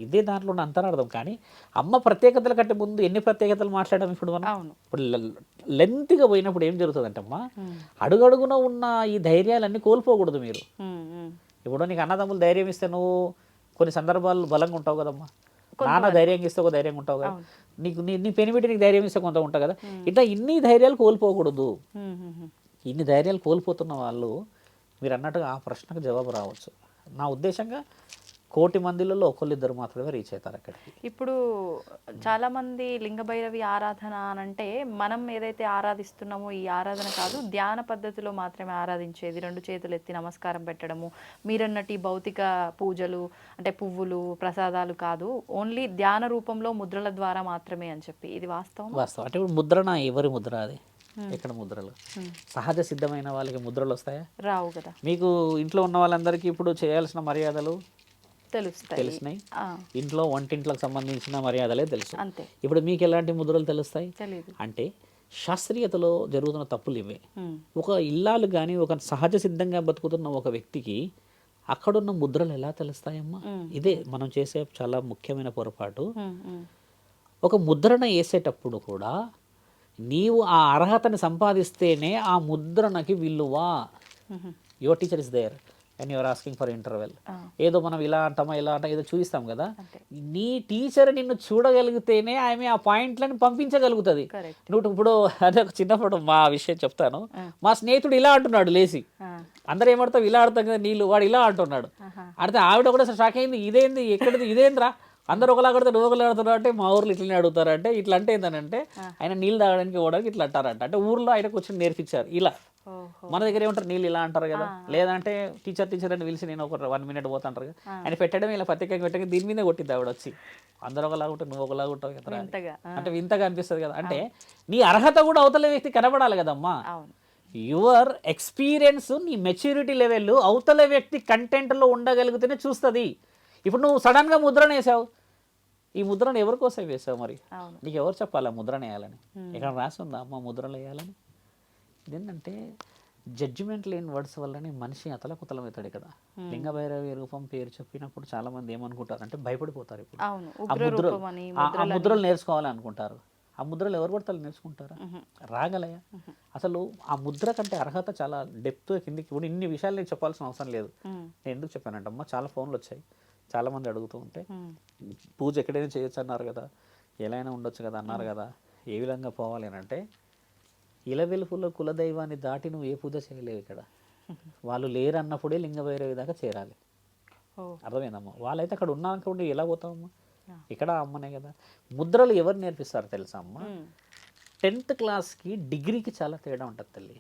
ఇదే దాంట్లో ఉన్న అంతరార్థం. కానీ అమ్మ ప్రత్యేకతల కంటే ముందు ఎన్ని ప్రత్యేకతలు మాట్లాడడం ఇప్పుడు మనం ఇప్పుడు లెంత్గా పోయినప్పుడు ఏం జరుగుతుందంటమ్మా, అడుగడుగున ఉన్న ఈ ధైర్యాలన్నీ కోల్పోకూడదు మీరు. ఇప్పుడు నీకు అన్నదమ్ములు ధైర్యం ఇస్తే నువ్వు కొన్ని సందర్భాలు బలంగా ఉంటావు కదమ్మా, నాన్న ధైర్యంగా ఇస్తే ఒక ధైర్యంగా ఉంటావు కదా, నీ పెనిమిటి నీకు ధైర్యం ఇస్తే కొంత ఉంటావు కదా. ఇట్లా ఇన్ని ధైర్యాలు కోల్పోకూడదు. ఇన్ని ధైర్యాలు కోల్పోతున్న వాళ్ళు మీరు అన్నట్టుగా ఆ ప్రశ్నకు జవాబు రావచ్చు. నా ఉద్దేశంగా 1,000,000 మందిలలో ఒకళ్ళిద్దరు మాత్రమే రీచ్ అవుతారు అక్కడికి. ఇప్పుడు చాలామంది లింగభైరవి ఆరాధన అనంటే మనం ఏదైతే ఆరాధిస్తున్నామో ఈ ఆరాధన కాదు, ధ్యాన పద్ధతిలో మాత్రమే ఆరాధించేది, 2 చేతులు ఎత్తి నమస్కారం పెట్టడము, మీరన్నట్టు భౌతిక పూజలు అంటే పువ్వులు ప్రసాదాలు కాదు, ఓన్లీ ధ్యాన రూపంలో ముద్రల ద్వారా మాత్రమే అని చెప్పి, ఇది వాస్తవం? వాస్తవం. అంటే ఇప్పుడు ముద్రణ ఎవరి ముద్ర అది? ఎక్కడ ముద్రలు? సహజ సిద్ధమైన వాళ్ళకి ముద్రలు వస్తాయా? రావు కదా. మీకు ఇంట్లో ఉన్న వాళ్ళందరికీ ఇప్పుడు చేయాల్సిన మర్యాదలు తెలిసినాయి, ఇంట్లో వంటింట్లకు సంబంధించిన మర్యాదలే తెలుసు. అంతే. ఇప్పుడు మీకు ఎలాంటి ముద్రలు తెలుస్తాయి? తెలియదు. అంటే శాస్త్రీయతలో జరుగుతున్న తప్పులు ఇవే. ఒక ఇల్లాలు కానీ ఒక సహజ సిద్ధంగా బతుకుతున్న ఒక వ్యక్తికి అక్కడున్న ముద్రలు ఎలా తెలుస్తాయమ్మా? ఇదే మనం చేసే చాలా ముఖ్యమైన పొరపాటు. ఒక ముద్రణ వేసేటప్పుడు కూడా నీవు ఆ అర్హతని సంపాదిస్తేనే ఆ ముద్రణకి విలువ. Your teacher is there, and your asking for interval. ఆ. ఏదో మనం ఇలా అంటామా ఇలా అంటాం ఏదో చూపిస్తాం కదా, అంతే. నీ టీచర్ నిన్ను చూడగలిగితేనే ఆమె ఆ పాయింట్లను పంపించగలుగుతుంది. కరెక్ట్. నువ్వు ఇప్పుడు అదే ఒక చిన్నప్పుడు మా విషయం చెప్తాను. మా స్నేహితుడు ఇలా అంటున్నాడు లేచి, అందరూ ఏమడతావు ఇలా ఆడతాం కదా నీళ్ళు, వాడు ఇలా అంటున్నాడు. ఆడితే ఆవిడ కూడా షాక్ అయింది, ఇదేంది ఎక్కడిది ఇదేంద్రా అందరూ ఒకలా కొడితే నువ్వు ఒకలా ఆడుతున్నావు అంటే మా ఊర్లో ఇట్లనే అడుగుతారంటే, ఇట్లా అంటే ఏంటంటే ఆయన నీళ్ళు తాగడానికి పోవడానికి ఇట్లా అంటారంట. అంటే ఊర్లో ఆయన కూర్చొని నేర్పించారు ఇలా. మన దగ్గర ఏమంటారు నీళ్ళు ఇలా అంటారు కదా, లేదంటే టీచర్ అని పిలిచి నేను ఒక 1 minute పోతాంటారు కదా, ఆయన పెట్టడం ఇలా ప్రత్యేకంగా పెట్టడం దీని మీదే కొట్టింది ఆవిడ వచ్చి, అందరూ ఒకలాగా ఉంటారు నువ్వు ఒకలాగా ఉంటావు కదా అంటే వింతగా అనిపిస్తుంది కదా. అంటే నీ అర్హత కూడా అవతల వ్యక్తి కనబడాలి కదమ్మా. యువర్ ఎక్స్పీరియన్స్, నీ మెచ్యూరిటీ లెవెల్ అవతల వ్యక్తి కంటెంట్లో ఉండగలిగితేనే చూస్తుంది. ఇప్పుడు నువ్వు సడన్గా ముద్రణ వేసావు, ఈ ముద్రను ఎవరి కోసం వేసావు? మరి నీకు ఎవరు చెప్పాలి ఆ ముద్రణ వేయాలని? ఇక్కడ రాసి ఉందా అమ్మ ముద్రలు వేయాలని? ఇదేంటంటే జడ్జిమెంట్ లేని వర్డ్స్ వల్లనే మనిషి అతలకుతలం అవుతాడు కదా. లింగ భైరవి రూపం పేరు చెప్పినప్పుడు చాలా మంది ఏమనుకుంటారు అంటే భయపడిపోతారు. ఇప్పుడు ఆ ముద్రలు నేర్చుకోవాలి అనుకుంటారు. ఆ ముద్రలు ఎవరు పడతారు నేర్చుకుంటారా? రాగలయా? అసలు ఆ ముద్ర కంటే అర్హత చాలా డెప్త్ కిందికి. ఇప్పుడు ఇన్ని విషయాలు నేను చెప్పాల్సిన అవసరం లేదు. నేను ఎందుకు చెప్పానంటమ్మా, చాలా ఫోన్లు వచ్చాయి, చాలా మంది అడుగుతూ ఉంటే పూజ ఎక్కడైనా చేయొచ్చు అన్నారు కదా, ఎలా అయినా ఉండొచ్చు కదా అన్నారు కదా, ఏ విధంగా పోవాలి అని అంటే ఇలవెలుపులో కులదైవాన్ని దాటి నువ్వు ఏ పూజ చేయలేవు. ఇక్కడ వాళ్ళు లేరు అన్నప్పుడే లింగ భైరవి దాకా చేరాలి. అర్థమైందమ్మా? వాళ్ళైతే అక్కడ ఉన్నాక ఎలా పోతావమ్మా? ఇక్కడ అమ్మనే కదా. ముద్రలు ఎవరు నేర్పిస్తారు తెలుసా అమ్మ? 10th క్లాస్కి డిగ్రీకి చాలా తేడా ఉంటుంది తల్లి.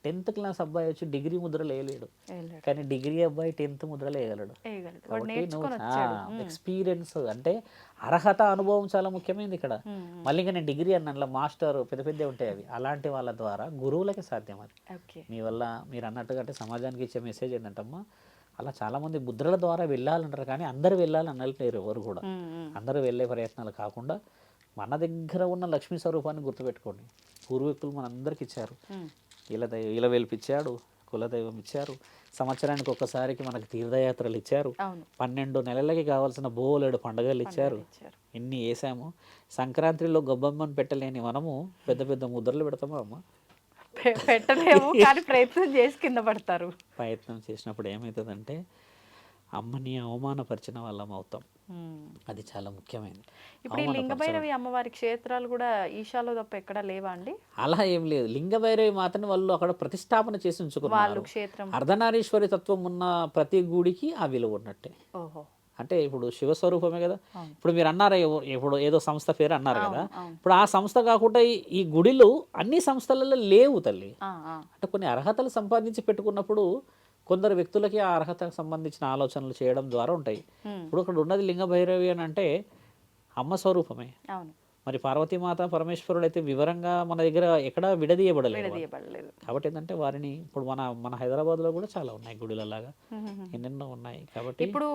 10th క్లాస్ అబ్బాయి వచ్చి డిగ్రీ ముద్రలు వేయలేడు, కానీ డిగ్రీ అబ్బాయి 10th ముద్రలు వేయగలడు. ఎక్స్పీరియన్స్ అంటే అర్హత, అనుభవం చాలా ముఖ్యమైనది ఇక్కడ. మళ్ళీ ఇంకా నేను డిగ్రీ అన్న మాస్టర్ పెద్ద పెద్ద ఉంటాయి అవి, అలాంటి వాళ్ళ ద్వారా గురువులకి సాధ్యం అది. మీ వల్ల మీరు అన్నట్టుగా అంటే సమాజానికి ఇచ్చే మెసేజ్ ఏంటంటమ్మా, అలా చాలామంది ముద్రల ద్వారా వెళ్ళాలంటారు, కానీ అందరూ వెళ్ళాలని అనలేరు ఎవరు కూడా. అందరూ వెళ్ళే ప్రయత్నాలు కాకుండా మన దగ్గర ఉన్న లక్ష్మీ స్వరూపాన్ని గుర్తుపెట్టుకోండి. పూర్వీకులు మనందరికి ఇచ్చారు. ఇలా వెలిపిచ్చాడు, కులదైవం ఇచ్చారు, సంవత్సరానికి ఒక్కసారికి మనకు తీర్థయాత్రలు ఇచ్చారు, 12 నెలలకి కావాల్సిన బోలెడు పండుగలు ఇచ్చారు. ఎన్ని వేసాము. సంక్రాంతిలో గొబ్బమ్మని పెట్టలేని మనము పెద్ద పెద్ద ముద్రలు పెడతామా అమ్మ? పెట్టలేము, కానీ ప్రయత్నం చేసి కింద పడతారు. ప్రయత్నం చేసినప్పుడు ఏమవుతుందంటే అమ్మని అవమానపరిచిన వాళ్ళం అవుతాం. అది చాలా ముఖ్యమైనది. ఇప్పుడు ఈ లింగభైరవి అమ్మవారి క్షేత్రాలు కూడా ఈశాలో తప్ప ఎక్కడ లేవా అండి? అలా ఏం లేదు. లింగభైరవి మాతని వాళ్ళు అక్కడ ప్రతిష్టాపన చేసి ఉంచుకున్నారు. అర్ధనారీశ్వరి తత్వం ఉన్న ప్రతి గుడికి ఆ విలువ ఉన్నట్టే. అంటే ఇప్పుడు శివస్వరూపమే కదా. ఇప్పుడు మీరు అన్నారు ఇప్పుడు ఏదో సంస్థ పేరు అన్నారు కదా, ఇప్పుడు ఆ సంస్థ కాకుండా ఈ గుడిలు అన్ని సంస్థలలో లేవు తల్లి. అంటే కొన్ని అర్హతలు సంపాదించి పెట్టుకున్నప్పుడు కొందరు వ్యక్తులకి ఆ అర్హతకు సంబంధించిన ఆలోచనలు చేయడం ద్వారా ఉంటాయి. ఇప్పుడు అక్కడ ఉన్నది లింగ భైరవి అని అంటే అమ్మ స్వరూపమే. మరి పార్వతీమాత పరమేశ్వరుడు అయితే వివరంగా మన దగ్గర ఎక్కడ విడదీయబడలేదు. కాబట్టి ఏంటంటే వారిని ఇప్పుడు మన హైదరాబాద్లో కూడా చాలా ఉన్నాయి గుడిలలాగా, ఎన్నెన్నో ఉన్నాయి. కాబట్టి ఇప్పుడు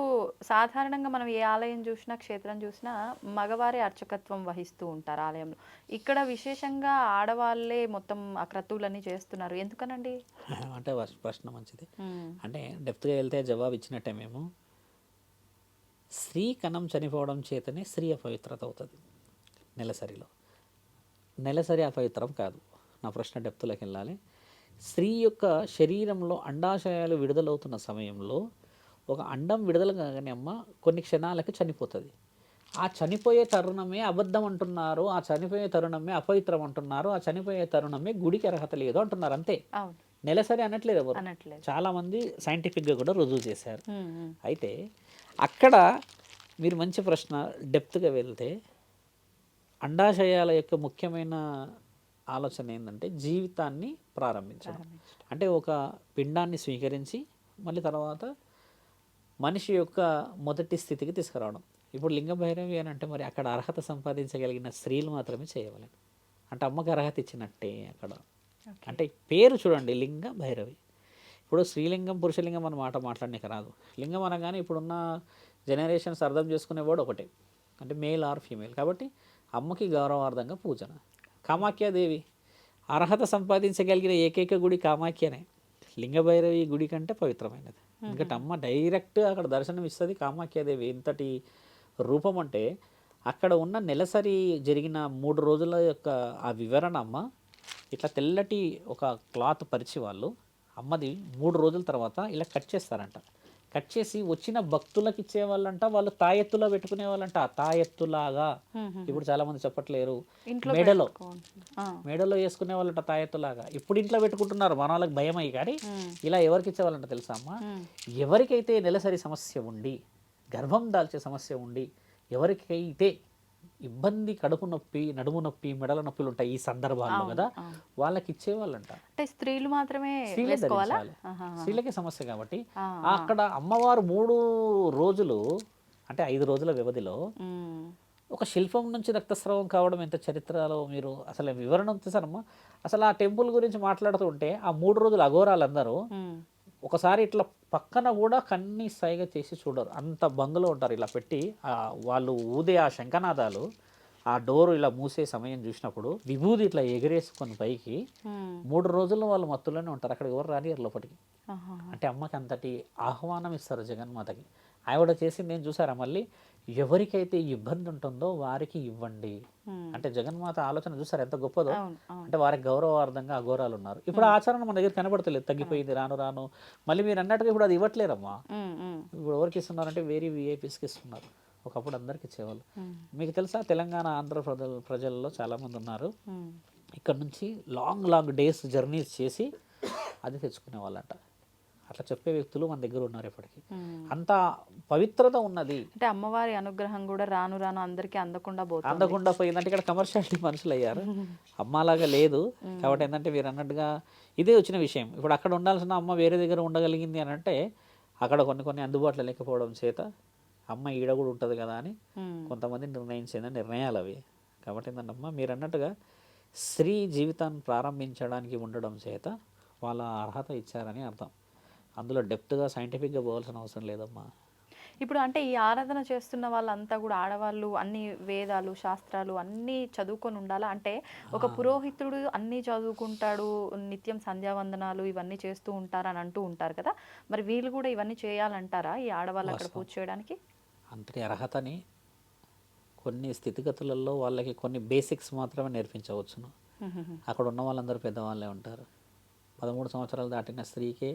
సాధారణంగా మనం ఏ ఆలయం చూసినా క్షేత్రం చూసినా మగవారే అర్చకత్వం వహిస్తూ ఉంటారు ఆలయంలో. ఇక్కడ విశేషంగా ఆడవాళ్ళే మొత్తం ఆ క్రతువులన్నీ చేస్తున్నారు, ఎందుకనండి? అంటే ప్రశ్న మంచిది. అంటే డెప్త్గా వెళ్తే జవాబు ఇచ్చినట్టే. మేము స్త్రీ కణం చనిపోవడం చేతనే స్త్రీ అపవిత్రత అవుతుంది. నెలసరి అపవిత్రం కాదు. నా ప్రశ్న డెప్త్లోకి వెళ్ళాలి. స్త్రీ యొక్క శరీరంలో అండాశయాలు విడుదలవుతున్న సమయంలో ఒక అండం విడుదల కాగానే అమ్మ కొన్ని క్షణాలకి చనిపోతుంది. ఆ చనిపోయే తరుణమే అబద్ధం అంటున్నారు, ఆ చనిపోయే తరుణమే అపవిత్రం అంటున్నారు, ఆ చనిపోయే తరుణమే గుడికి అర్హత లేదు అంటున్నారు. అంతే, నెలసరి అనట్లేదు ఎవరు. చాలామంది సైంటిఫిక్గా కూడా రుజువు చేశారు. అయితే అక్కడ మీరు మంచి ప్రశ్న డెప్త్గా వెళ్తే అండాశయాల యొక్క ముఖ్యమైన ఆలోచన ఏంటంటే జీవితాన్ని ప్రారంభించడం. అంటే ఒక పిండాన్ని స్వీకరించి మళ్ళీ తర్వాత మనిషి యొక్క మొదటి స్థితికి తీసుకురావడం. ఇప్పుడు లింగ భైరవి అని అంటే మరి అక్కడ అర్హత సంపాదించగలిగిన స్త్రీలు మాత్రమే చేయగలరు. అంటే అమ్మకి అర్హత ఇచ్చినట్టే అక్కడ. అంటే పేరు చూడండి, లింగ భైరవి. ఇప్పుడు స్త్రీలింగం పురుషలింగం అన్న మాట మాట్లాడడానికి రాదు. లింగం అనగానే ఇప్పుడున్న జనరేషన్స్ అర్థం చేసుకునేవాడు ఒకటే, అంటే మేల్ ఆర్ ఫీమేల్. కాబట్టి అమ్మకి గౌరవార్థంగా పూజన. కామాఖ్యాదేవి అర్హత సంపాదించగలిగిన ఏకైక గుడి కామాఖ్యనే. లింగభైరవి గుడి కంటే పవిత్రమైనది. ఎందుకంటే అమ్మ డైరెక్ట్ అక్కడ దర్శనం ఇస్తుంది. కామాఖ్యాదేవి ఇంతటి రూపం అంటే అక్కడ ఉన్న నెలసరి జరిగిన 3 రోజుల యొక్క ఆ వివరణ అమ్మ ఇట్లా తెల్లటి ఒక క్లాత్ పరిచి వాళ్ళు అమ్మది 3 రోజుల తర్వాత ఇలా కట్ చేస్తారంట. కట్ చేసి వచ్చిన భక్తులకు ఇచ్చేవాళ్ళంట, వాళ్ళు తాయెత్తులో పెట్టుకునే వాళ్ళంట. తాయెత్తులాగా ఇప్పుడు చాలా మంది చెప్పట్లేరు, ఇంట్లో మెడలో ఆ, మెడలో వేసుకునే వాళ్ళంట తాయెత్తులాగా. ఇప్పుడు ఇంట్లో పెట్టుకుంటున్నారు మన వాళ్ళకి భయం అయ్యి, కానీ ఇలా ఎవరికి ఇచ్చేవాళ్ళంట తెలుసా అమ్మ? ఎవరికైతే నెలసరి సమస్య ఉండి, గర్భం దాల్చే సమస్య ఉండి, ఎవరికైతే ఇబ్బంది, కడుపు నొప్పి, నడుము నొప్పి, మెడల నొప్పులు ఉంటాయి ఈ సందర్భాల్లో కదా, వాళ్ళకి ఇచ్చేవాళ్ళంట. అంటే స్త్రీలు మాత్రమే స్త్రీలే వేసుకోవాలా? ధరించాలి. స్త్రీలకే సమస్య కాబట్టి అక్కడ అమ్మవారు 3 రోజులు అంటే 5 రోజుల వ్యవధిలో ఉమ్, ఒక శిల్పం నుంచి రక్తస్రావం కావడం ఎంత చరిత్రలో మీరు అసలు వివరణ వచ్చేసారమ్మా. అసలు ఆ టెంపుల్ గురించి మాట్లాడుతూ ఉంటే ఆ 3 రోజులు అఘోరాలందరూ ఉమ్, ఒకసారి ఇట్లా పక్కన కూడా కన్ని సైగ చేసి చూడరు, అంత బందులో ఉంటారు. ఇలా పెట్టి వాళ్ళు ఊదే ఆ శంఖనాదాలు, ఆ డోరు ఇలా మూసే సమయం చూసినప్పుడు విభూది ఇట్లా ఎగిరేసుకొని పైకి ఉమ్, 3 రోజుల్లో వాళ్ళు మత్తులోనే ఉంటారు. అక్కడ ఎవరు రానియరు లోపలికి. ఆహా. అంటే అమ్మకి అంతటి ఆహ్వానం ఇస్తారు జగన్మాతకి. ఆవిడ చేసి నేను చూసారా మళ్ళీ, ఎవరికైతే ఇబ్బంది ఉంటుందో వారికి ఇవ్వండి అంటే జగన్మాత ఆలోచన చూసారు ఎంత గొప్పదో. అవును, అవును. అంటే వారికి గౌరవార్థంగా అఘోరాలు ఉన్నారు. ఇప్పుడు ఆ ఆచరణ మన దగ్గర కనబడతలేదు, తగ్గిపోయింది రాను రాను. మళ్ళీ మీరు అన్నట్టుగా ఇప్పుడు అది ఇవ్వట్లేరమ్మా. ఉమ్, ఉమ్, ఇప్పుడు ఎవరికి ఇస్తున్నారంటే వేరే విఐపీస్కి ఇస్తున్నారు. ఒకప్పుడు అందరికి ఇచ్చేవాళ్ళు. మీకు తెలుసా తెలంగాణ ఆంధ్ర ప్రజల్లో చాలామంది ఉన్నారు ఉమ్, ఇక్కడ నుంచి లాంగ్ డేస్ జర్నీస్ చేసి అది తెచ్చుకునే వాళ్ళంట. అట్లా చెప్పే వ్యక్తులు మన దగ్గర ఉన్నారు ఇప్పటికీ. అంత పవిత్రత ఉన్నది. అంటే అమ్మవారి అనుగ్రహం కూడా రాను రాను అందరికీ అందకుండా పోతుంది. అందకుండా పోయిందంటే ఇక్కడ కమర్షియాలిటీ మనుషులు అయ్యారు. అమ్మలాగా లేదు కాబట్టి ఏంటంటే మీరు అన్నట్టుగా ఇదే వచ్చిన విషయం. ఇప్పుడు అక్కడ ఉండాల్సిన అమ్మ వేరే దగ్గర ఉండగలిగింది అని అంటే అక్కడ కొన్ని అందుబాటులో లేకపోవడం చేత అమ్మ ఈడ కూడా ఉంటుంది కదా అని కొంతమంది నిర్ణయించిన నిర్ణయాలు అవి. కాబట్టి ఏంటంటమ్మా మీరు అన్నట్టుగా స్త్రీ జీవితాన్ని ప్రారంభించడానికి ఉండడం చేత వాళ్ళ అర్హత ఇచ్చారని అర్థం. అందులో డెప్త్గా సైంటిఫిక్గా పోవాల్సిన అవసరం లేదమ్మా. ఇప్పుడు అంటే ఈ ఆరాధన చేస్తున్న వాళ్ళంతా కూడా ఆడవాళ్ళు అన్ని వేదాలు శాస్త్రాలు అన్నీ చదువుకొని ఉండాలా? అంటే ఒక పురోహితుడు అన్నీ చదువుకుంటాడు, నిత్యం సంధ్యావందనాలు ఇవన్నీ చేస్తూ ఉంటారని అంటూ ఉంటారు కదా, మరి వీళ్ళు కూడా ఇవన్నీ చేయాలంటారా ఈ ఆడవాళ్ళు అక్కడ పూజ చేయడానికి? అంతటి అర్హతని కొన్ని స్థితిగతులలో వాళ్ళకి కొన్ని బేసిక్స్ మాత్రమే నేర్పించవచ్చును. అక్కడ ఉన్న వాళ్ళందరూ పెద్దవాళ్ళే ఉంటారు. 13 సంవత్సరాలు దాటిన స్త్రీకే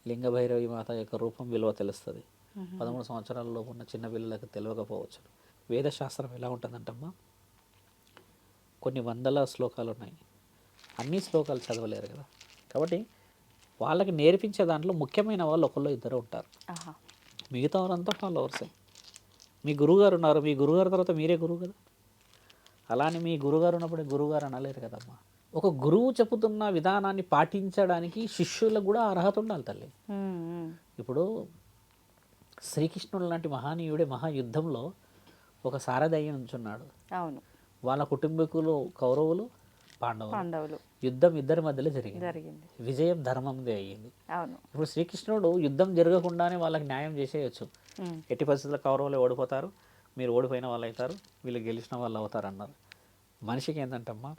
లింగభైరవి మాత యొక్క రూపం విలువ తెలుస్తుంది. 13 సంవత్సరాలలో ఉన్న చిన్న పిల్లలకు తెలియకపోవచ్చు. వేదశాస్త్రం ఎలా ఉంటుందంటమ్మా, కొన్ని వందల శ్లోకాలు ఉన్నాయి, అన్ని శ్లోకాలు చదవలేరు కదా. కాబట్టి వాళ్ళకి నేర్పించే దాంట్లో ముఖ్యమైన వాళ్ళు ఒకళ్ళు ఇద్దరు ఉంటారు. మిగతా వాళ్ళంతా ఫాలోవర్సే. మీ గురువుగారు ఉన్నారు, మీ గురువుగారు తర్వాత మీరే గురువు కదా. అలానే మీ గురువుగారు ఉన్నప్పుడు గురువుగారు అనలేరు కదమ్మా. ఒక గురువు చెబుతున్న విధానాన్ని పాటించడానికి శిష్యులకు కూడా అర్హత ఉండాలి తల్లి. ఇప్పుడు శ్రీకృష్ణుడు లాంటి మహానీయుడే మహాయుద్ధంలో ఒక సారథయ్య నుంచున్నాడు. అవును, వాళ్ళ కుటుంబీకులు కౌరవులు, పాండవులు. యుద్ధం ఇద్దరి మధ్యలో జరిగింది. విజయం ధర్మందే అయ్యింది. అవును, ఇప్పుడు శ్రీకృష్ణుడు యుద్ధం జరగకుండానే వాళ్ళకి న్యాయం చేసేయచ్చు. ఎట్టి పరిస్థితుల్లో కౌరవులు ఓడిపోతారు, మీరు ఓడిపోయిన వాళ్ళు అవుతారు, వీళ్ళు గెలిచిన వాళ్ళు అవుతారు అన్నారు. మనిషికి ఏంటంటమ్మా,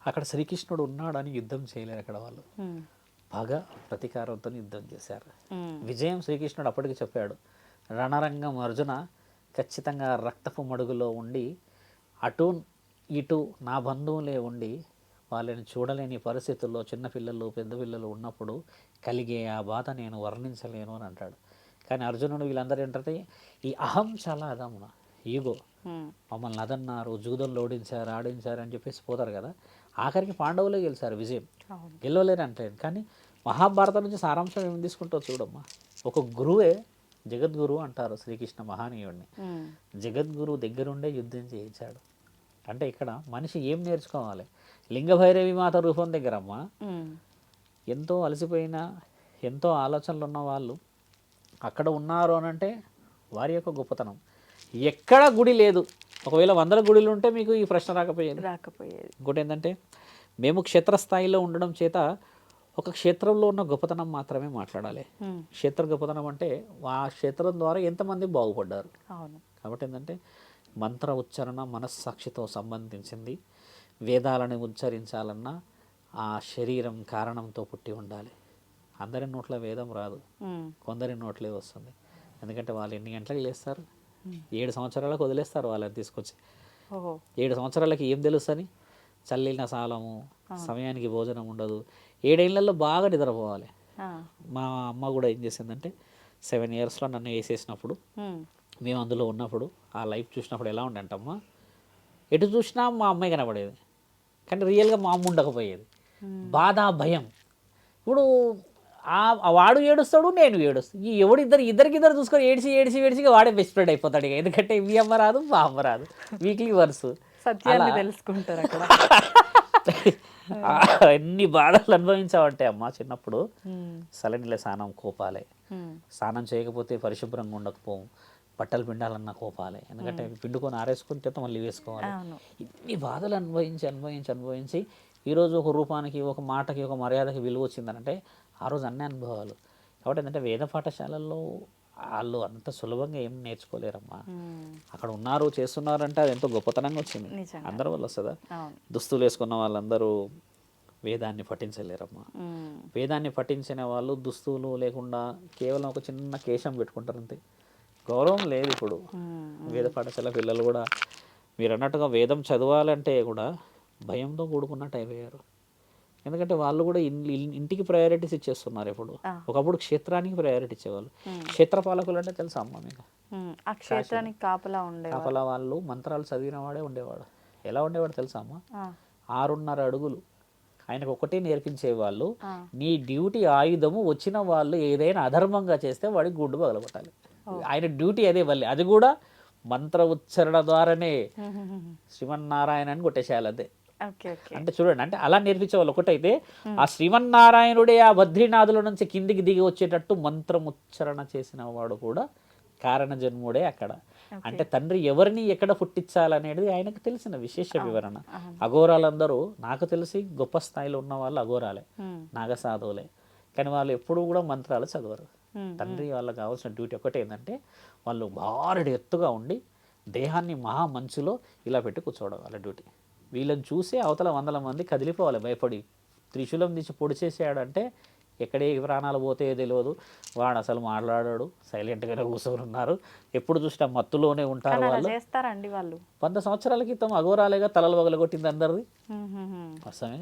అక్కడ శ్రీకృష్ణుడు ఉన్నాడని యుద్ధం చేయలేరు అక్కడ వాళ్ళు. పగ ప్రతీకారంతో యుద్ధం చేశారు. విజయం శ్రీకృష్ణుడు అప్పటికి చెప్పాడు, రణరంగం అర్జున ఖచ్చితంగా రక్తపు మడుగులో ఉండి అటు ఇటు నా బంధువులే ఉండి వాళ్ళని చూడలేని పరిస్థితుల్లో చిన్నపిల్లలు పెద్ద పిల్లలు ఉన్నప్పుడు కలిగే ఆ బాధ నేను వర్ణించలేను అని అంటాడు. కానీ అర్జునుడు వీళ్ళందరూ ఏంటంటే ఈ అహం చాలా అదమ్మ, ఈగో, మమ్మల్ని అదన్నారు, జూదంలో ఓడించారు ఆడించారు అని చెప్పేసి పోతారు కదా. ఆఖరికి పాండవులే గెలిచారు, విజయం గెలవలేరు అంటే. కానీ మహాభారతం నుంచి సారాంశం ఏమి తీసుకుంటావు చూడమ్మా. ఒక గురువే జగద్గురువు అంటారు శ్రీకృష్ణ మహానీయుడిని. జగద్గురువు దగ్గరుండే యుద్ధం చేయించాడు. అంటే ఇక్కడ మనిషి ఏం నేర్చుకోవాలి? లింగభైరవి మాత రూపం దగ్గరమ్మా ఎంతో అలసిపోయిన ఎంతో ఆలోచనలు ఉన్న వాళ్ళు అక్కడ ఉన్నారు అని అంటే వారి యొక్క గొప్పతనం. ఎక్కడ గుడి లేదు, ఒకవేళ 100 గుడిలు ఉంటే మీకు ఈ ప్రశ్న రాకపోయేది. ఇంకోటి ఏంటంటే మేము క్షేత్రస్థాయిలో ఉండడం చేత ఒక క్షేత్రంలో ఉన్న గొప్పతనం మాత్రమే మాట్లాడాలి. క్షేత్ర గొప్పతనం అంటే ఆ క్షేత్రం ద్వారా ఎంతమంది బాగుపడ్డారు. కాబట్టి ఏంటంటే మంత్ర ఉచ్చారణ మనస్సాక్షితో సంబంధించింది. వేదాలను ఉచ్చరించాలన్నా ఆ శరీరం కారణంతో పుట్టి ఉండాలి. అందరి నోట్ల వేదం రాదు, కొందరి నోట్లే వస్తుంది. ఎందుకంటే వాళ్ళు ఎన్ని గంటలకు లేస్తారు, 7 సంవత్సరాలకు వదిలేస్తారు వాళ్ళని తీసుకొచ్చి. 7 సంవత్సరాలకి ఏం తెలుస్తుంది? చల్లిన సాలము, సమయానికి భోజనం ఉండదు. 7 ఏళ్లలో బాగా నిద్రపోవాలి. మా అమ్మ కూడా ఏం చేసిందంటే 7 ఇయర్స్లో నన్ను వేసేసినప్పుడు, మేము అందులో ఉన్నప్పుడు ఆ లైఫ్ చూసినప్పుడు ఎలా ఉండేంటమ్మా, ఎటు చూసినా మా అమ్మాయి కనబడేది, కానీ రియల్గా మా అమ్మ ఉండకపోయేది. బాధ, భయం. ఇప్పుడు వాడు ఏడుస్తాడు, నేను ఏడుస్తాడు. ఈ ఇద్దరికిద్దరు చూసుకొని ఏడిచి వాడే బెస్ట్ ఫ్రెండ్ అయిపోతాడు ఇక. ఎందుకంటే మీ అమ్మ రాదు, మా అమ్మ రాదు, వీక్లీ వన్స్ సత్యాన్ని తెలుసుకుంటారు అక్కడ. ఎన్ని బాధలు అనుభవించావంటే అమ్మ చిన్నప్పుడు. సలనిల స్నానం కోపాలే, స్నానం చేయకపోతే పరిశుభ్రంగా ఉండకపోం, బట్టలు పిండాలన్న కోపాలే, ఎందుకంటే పిండుకొని ఆరేసుకుంటే మళ్ళీ వేసుకోవాలి. ఇన్ని బాధలు అనుభవించి ఈరోజు ఒక రూపానికి, ఒక మాటకి, ఒక మర్యాదకి విలువ వచ్చిందనంటే ఆ రోజు అన్ని అనుభవాలు. కాబట్టి ఏంటంటే వేద పాఠశాలల్లో వాళ్ళు అంత సులభంగా ఏం నేర్చుకోలేరమ్మా. అక్కడ ఉన్నారు, చేస్తున్నారంటే అది ఎంతో గొప్పతనంగా వచ్చింది. అందరి వల్ల వస్తుందా? దుస్తులు వేసుకున్న వాళ్ళందరూ వేదాన్ని పఠించలేరమ్మా. వేదాన్ని పఠించిన వాళ్ళు దుస్తులు లేకుండా కేవలం ఒక చిన్న కేశం పెట్టుకుంటారు అంతే. గౌరవం లేదు ఇప్పుడు. వేద పాఠశాల పిల్లలు కూడా మీరు అన్నట్టుగా వేదం చదవాలంటే కూడా భయంతో కూడుకున్నట్టు అయిపోయారు. ఎందుకంటే వాళ్ళు కూడా ఇంటికి ప్రయారిటీస్ ఇచ్చేస్తున్నారు ఇప్పుడు. ఒకప్పుడు క్షేత్రానికి ప్రయారిటీ ఇచ్చేవాళ్ళు. క్షేత్రపాలకులు అంటే తెలుసా అమ్మ మీకు? ఆ క్షేత్రానికి కాపలా వాళ్ళు మంత్రాలు చదివిన వాడే ఉండేవాడు. ఎలా ఉండేవాడు తెలుసా అమ్మ? 6.5 అడుగులు ఆయనకు ఒకటే నేర్పించేవాళ్ళు. నీ డ్యూటీ ఆయుధము, వచ్చిన వాళ్ళు ఏదైనా అధర్మంగా చేస్తే వాడికి గుడ్డు పగలగొట్టాలి. ఆయన డ్యూటీ అదే. మళ్ళీ అది కూడా మంత్ర ఉచ్చరణ ద్వారానే శ్రీమన్నారాయణ అని కొట్టేసేయాలి అదే. అంటే చూడండి, అంటే అలా నేర్పించే వాళ్ళు ఒకటైతే ఆ శ్రీమన్నారాయణుడే ఆ బద్రీనాథుల నుంచి కిందికి దిగి వచ్చేటట్టు మంత్రం ఉచ్చరణ చేసిన వాడు కూడా కారణ జన్ముడే అక్కడ. అంటే తండ్రి ఎవరిని ఎక్కడ పుట్టించాలనేది ఆయనకు తెలిసిన విశేష వివరణ. అఘోరాలందరూ నాకు తెలిసి గొప్ప స్థాయిలో ఉన్న వాళ్ళు అఘోరాలే, నాగసాధువులే, కానీ వాళ్ళు ఎప్పుడూ కూడా మంత్రాలు చదవరు. తండ్రి వాళ్ళకి కావాల్సిన డ్యూటీ ఒకటే ఏంటంటే వాళ్ళు భారీ ఎత్తుగా ఉండి దేహాన్ని మహా మంచులో ఇలా పెట్టి కూర్చోవడం వాళ్ళ డ్యూటీ. వీళ్ళని చూసే అవతల 100 మంది కదిలిపోవాలి భయపడి. త్రిశూలం తీసి పొడి చేసాడంటే ఎక్కడే ప్రాణాలు పోతాయో తెలియదు. వాడు అసలు మాట్లాడాడు, సైలెంట్గానే కూర్చొని ఉన్నారు, ఎప్పుడు చూసినా మత్తులోనే ఉంటారు వాళ్ళు. 100 సంవత్సరాల క్రితం అఘోరాలేగా తలలు పగలగొట్టింది అందరిది. వస్తామే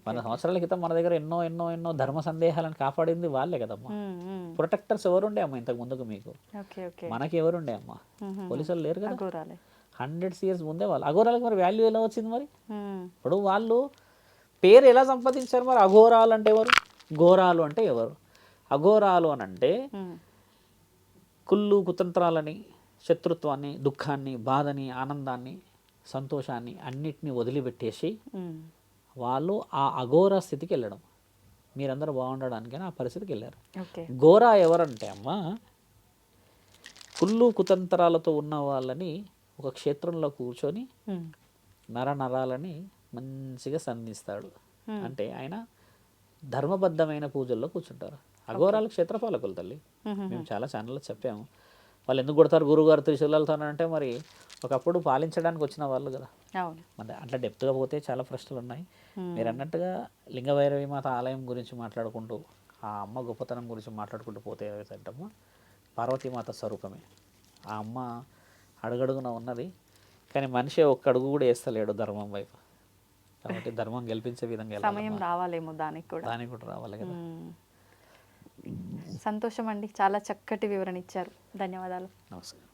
100 సంవత్సరాల క్రితం మన దగ్గర ఎన్నో ధర్మ సందేహాలను కాపాడింది వాళ్ళే కదమ్మా. ప్రొటెక్టర్స్ ఎవరుండే అమ్మా ఇంతకు ముందుకు మీకు? మనకి ఎవరుండే అమ్మా? పోలీసులు లేరు కదా. 100 years ముందే వాళ్ళు. అఘోరాలకు మరి వాల్యూ ఎలా వచ్చింది మరి? ఇప్పుడు వాళ్ళు పేరు ఎలా సంపాదించారు మరి? అఘోరాలు అంటే ఎవరు, ఘోరాలు అంటే ఎవరు? అఘోరాలు అని అంటే కుళ్ళు కుతంత్రాలని, శత్రుత్వాన్ని, దుఃఖాన్ని, బాధని, ఆనందాన్ని, సంతోషాన్ని అన్నిటినీ వదిలిపెట్టేసి వాళ్ళు ఆ అఘోర స్థితికి వెళ్ళడం. మీరందరూ బాగుండడానికైనా ఆ పరిస్థితికి వెళ్ళారు. ఘోర ఎవరంటే అమ్మా, కుళ్ళు కుతంత్రాలతో ఉన్న వాళ్ళని ఒక క్షేత్రంలో కూర్చొని నరాలని మంచిగా సంధిస్తాడు. అంటే ఆయన ధర్మబద్ధమైన పూజల్లో కూర్చుంటారు. అఘోరాలు క్షేత్రపాలకులు తల్లి. మేము చాలా ఛానల్లో చెప్పాము. వాళ్ళు ఎందుకు కొడతారు గురువుగారు త్రిశూలాలతో అంటే మరి ఒకప్పుడు పాలించడానికి వచ్చిన వాళ్ళు కదా. మరి అట్లా డెప్త్గా పోతే చాలా ప్రశ్నలు ఉన్నాయి. మీరు అన్నట్టుగా లింగభైరవి మాత ఆలయం గురించి మాట్లాడుకుంటూ, ఆ అమ్మ గొప్పతనం గురించి మాట్లాడుకుంటూ పోతే ఏదైతుంటమ్మా, పార్వతీమాత స్వరూపమే. ఆ అమ్మ అడుగడుగున ఉన్నది, కానీ మనిషి ఒక్క అడుగు కూడా వేస్తలేడు ధర్మం వైపు. కాబట్టి ధర్మం గెలిపించే విధంగా సమయం రావాలేమో దానికి కూడా రావాలి కదా. సంతోషం అండి, చాలా చక్కటి వివరణ ఇచ్చారు. ధన్యవాదాలు. నమస్కారం.